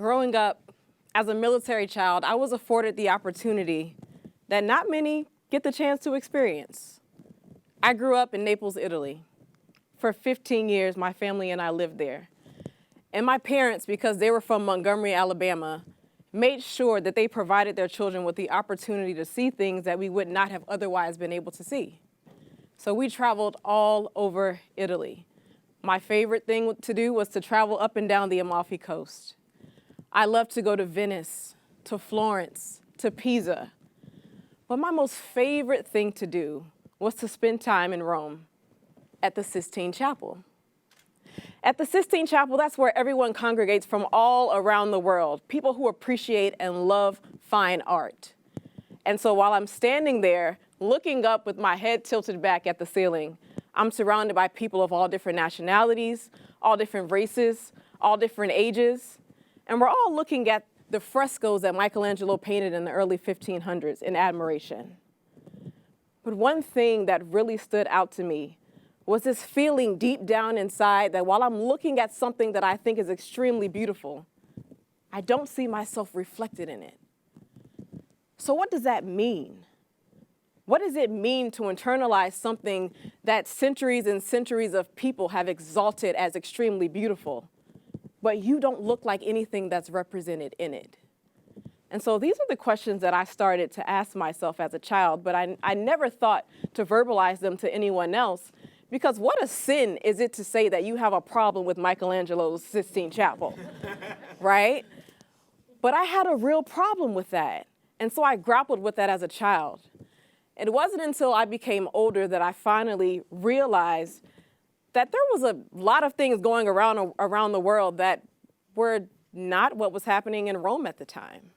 growing up as a military child, I was afforded the opportunity that not many get the chance to experience. I grew up in Naples, Italy. For 15 years, my family and I lived there. And my parents, because they were from Montgomery, Alabama, made sure that they provided their children with the opportunity to see things that we would not have otherwise been able to see. So we traveled all over Italy. My favorite thing to do was to travel up and down the Amalfi Coast. I loved to go to Venice, to Florence, to Pisa. But my most favorite thing to do was to spend time in Rome at the Sistine Chapel. At the Sistine Chapel, that's where everyone congregates from all around the world, people who appreciate and love fine art. And so while I'm standing there, looking up with my head tilted back at the ceiling, I'm surrounded by people of all different nationalities, all different races, all different ages, and we're all looking at the frescoes that Michelangelo painted in the early 1500s in admiration. But one thing that really stood out to me was this feeling deep down inside that while I'm looking at something that I think is extremely beautiful, I don't see myself reflected in it. So what does that mean? What does it mean to internalize something that centuries and centuries of people have exalted as extremely beautiful, but you don't look like anything that's represented in it? And so these are the questions that I started to ask myself as a child, but I never thought to verbalize them to anyone else, because what a sin is it to say that you have a problem with Michelangelo's Sistine Chapel, right? But I had a real problem with that. And so I grappled with that as a child. It wasn't until I became older that I finally realized that there was a lot of things going around the world that were not what was happening in Rome at the time.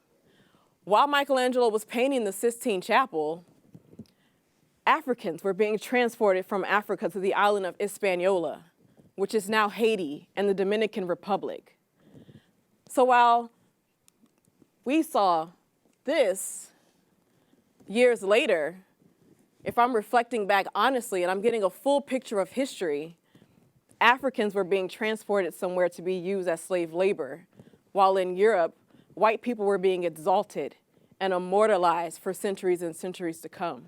While Michelangelo was painting the Sistine Chapel, Africans were being transported from Africa to the island of Hispaniola, which is now Haiti and the Dominican Republic. So while we saw this years later, if I'm reflecting back honestly and I'm getting a full picture of history, Africans were being transported somewhere to be used as slave labor, while in Europe, white people were being exalted and immortalized for centuries and centuries to come.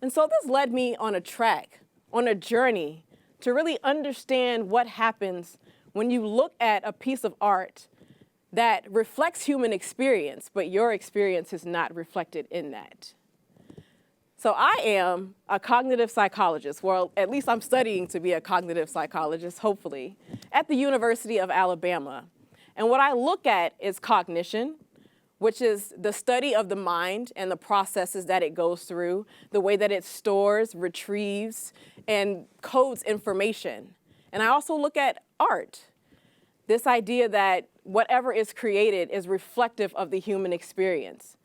And so this led me on a track, on a journey, to really understand what happens when you look at a piece of art that reflects human experience, but your experience is not reflected in that. So I am a cognitive psychologist, well, at least I'm studying to be a cognitive psychologist, hopefully, at the University of Alabama. And what I look at is cognition, which is the study of the mind and the processes that it goes through, the way that it stores, retrieves, and codes information. And I also look at art, this idea that whatever is created is reflective of the human experience.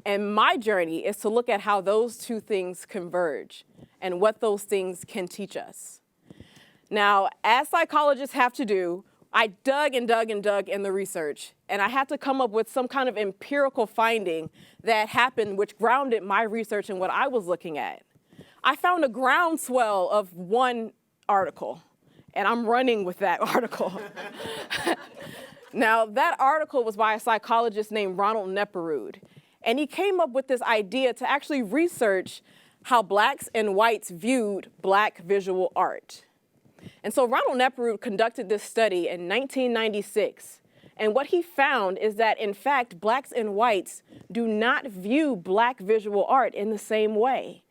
And my journey is to look at how those two things converge and what those things can teach us. Now, as psychologists have to do, I dug and dug and dug in the research, and I had to come up with some kind of empirical finding that happened which grounded my research in what I was looking at. I found a groundswell of one article, and I'm running with that article. Now, that article was by a psychologist named Ronald Nepperud, and he came up with this idea to actually research how blacks and whites viewed black visual art. And so Ronald Nepperud conducted this study in 1996. And what he found is that, in fact, blacks and whites do not view black visual art in the same way.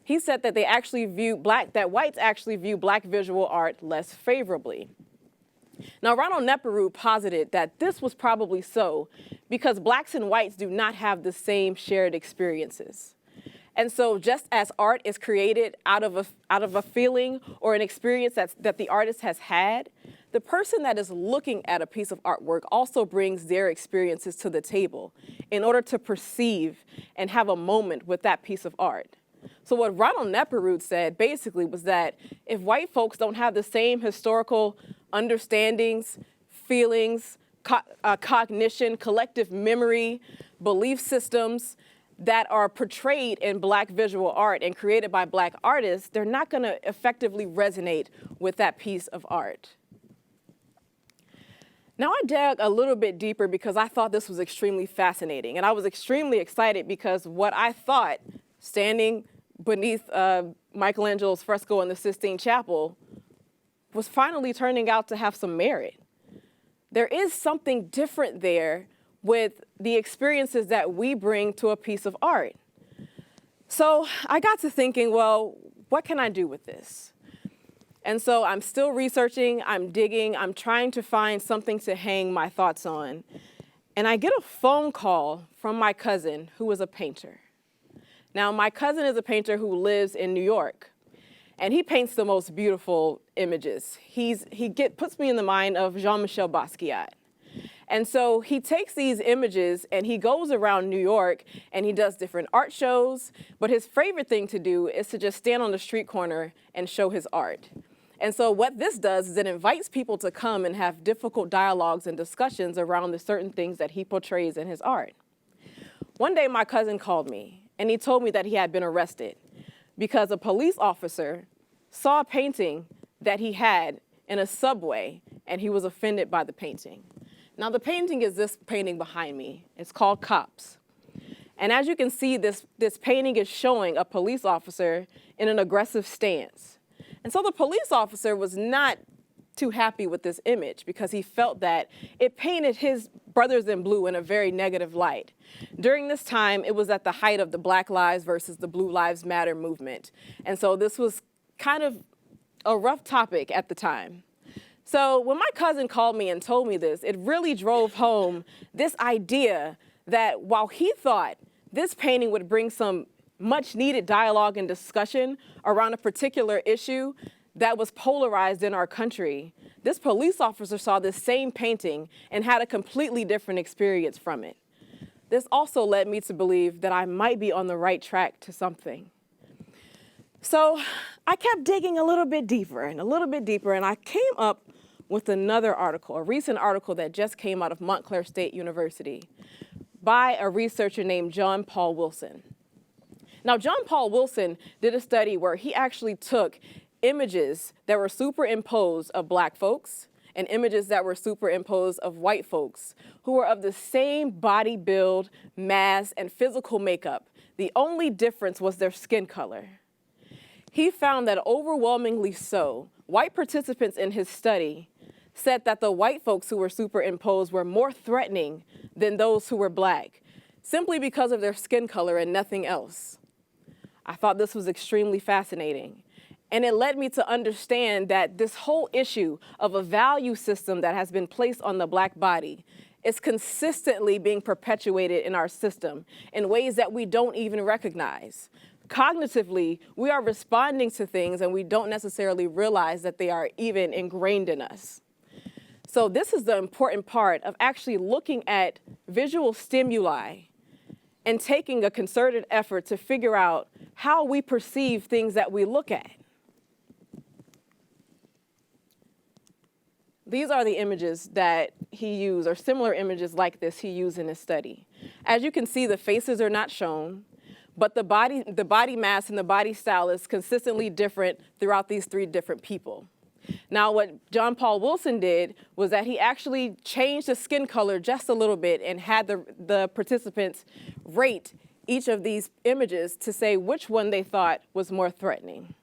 He said that that whites actually view black visual art less favorably. Now, Ronald Nepperud posited that this was probably so because blacks and whites do not have the same shared experiences. And so just as art is created out of a feeling or an experience that the artist has had, the person that is looking at a piece of artwork also brings their experiences to the table in order to perceive and have a moment with that piece of art. So what Ronald Nepperud said basically was that if white folks don't have the same historical understandings, feelings, cognition, collective memory, belief systems that are portrayed in black visual art and created by black artists, they're not going to effectively resonate with that piece of art. Now I dug a little bit deeper because I thought this was extremely fascinating, and I was extremely excited because what I thought, standing beneath Michelangelo's fresco in the Sistine Chapel, was finally turning out to have some merit. There is something different there with the experiences that we bring to a piece of art. So I got to thinking, well, what can I do with this? And so I'm still researching, I'm digging, I'm trying to find something to hang my thoughts on. And I get a phone call from my cousin, who is a painter. Now, my cousin is a painter who lives in New York, and he paints the most beautiful images. He puts me in the mind of Jean-Michel Basquiat. And so he takes these images and he goes around New York and he does different art shows, but his favorite thing to do is to just stand on the street corner and show his art. And so what this does is it invites people to come and have difficult dialogues and discussions around the certain things that he portrays in his art. One day my cousin called me and he told me that he had been arrested because a police officer saw a painting that he had in a subway and he was offended by the painting. Now the painting is this painting behind me. It's called Cops. And as you can see, this painting is showing a police officer in an aggressive stance. And so the police officer was not too happy with this image because he felt that it painted his brothers in blue in a very negative light. During this time, it was at the height of the Black Lives versus the Blue Lives Matter movement. And so this was kind of a rough topic at the time. So when my cousin called me and told me this, it really drove home this idea that while he thought this painting would bring some much needed dialogue and discussion around a particular issue that was polarized in our country, this police officer saw this same painting and had a completely different experience from it. This also led me to believe that I might be on the right track to something. So I kept digging a little bit deeper, and I came up with another article, a recent article that just came out of Montclair State University by a researcher named John Paul Wilson. Now, John Paul Wilson did a study where he actually took images that were superimposed of Black folks and images that were superimposed of white folks who were of the same body build, mass, and physical makeup. The only difference was their skin color. He found that overwhelmingly so, white participants in his study said that the white folks who were superimposed were more threatening than those who were Black, simply because of their skin color and nothing else. I thought this was extremely fascinating. And it led me to understand that this whole issue of a value system that has been placed on the Black body is consistently being perpetuated in our system in ways that we don't even recognize. Cognitively, we are responding to things and we don't necessarily realize that they are even ingrained in us. So this is the important part of actually looking at visual stimuli and taking a concerted effort to figure out how we perceive things that we look at. These are the images that he used, or similar images like this he used in his study. As you can see, the faces are not shown, but the body mass and the body style is consistently different throughout these three different people. Now, what John Paul Wilson did was that he actually changed the skin color just a little bit and had the participants rate each of these images to say which one they thought was more threatening.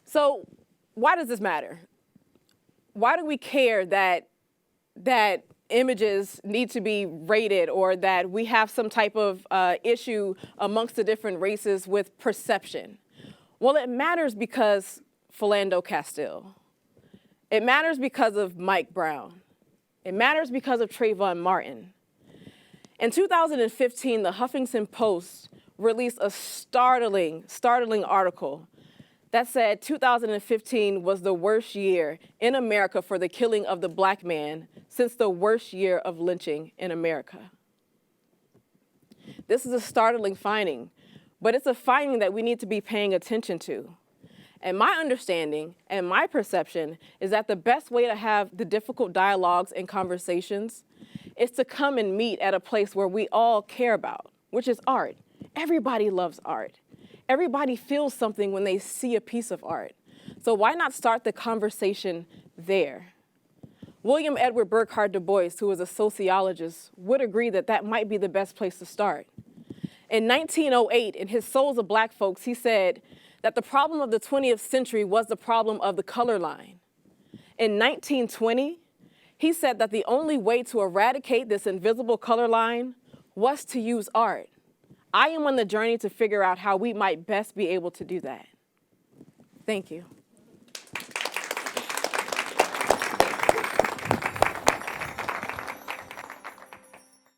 So why does this matter? Why do we care that images need to be rated or that we have some type of issue amongst the different races with perception? Well, it matters because Philando Castile. It matters because of Mike Brown. It matters because of Trayvon Martin. In 2015, the Huffington Post released a startling article that said 2015 was the worst year in America for the killing of the Black man since the worst year of lynching in America. This is a startling finding, but it's a finding that we need to be paying attention to. And my understanding and my perception is that the best way to have the difficult dialogues and conversations is to come and meet at a place where we all care about, which is art. Everybody loves art. Everybody feels something when they see a piece of art. So why not start the conversation there? William Edward Burghardt Du Bois, who is a sociologist, would agree that that might be the best place to start. In 1908, in his Souls of Black Folks, he said that the problem of the 20th century was the problem of the color line. In 1920, he said that the only way to eradicate this invisible color line was to use art. I am on the journey to figure out how we might best be able to do that. Thank you.